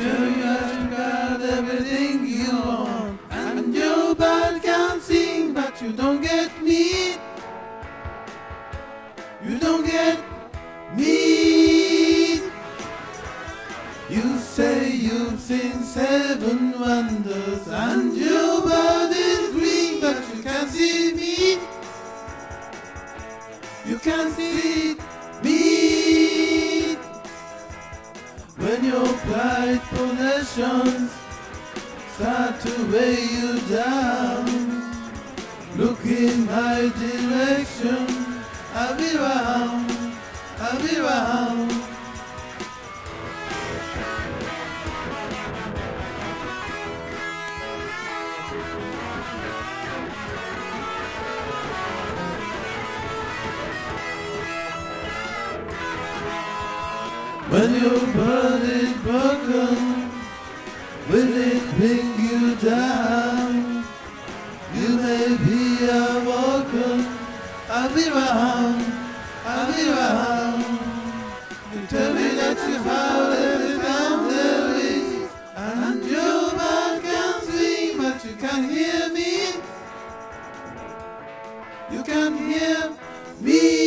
Tell you that you got everything you want, and your band can sing, but you don't get me. You don't get me. You say you've seen 7 wonders, and your bird is green, but you can't see me. You can't see me. When your prized possessions start to weigh you down, look in my direction. I'll be round, I'll be round. When your bird is broken, will it bring you down? You may be awoken. I'll be round, I'll be round. You tell me that you have every time there is, and your man can sing, but you can't hear me. You can't hear me.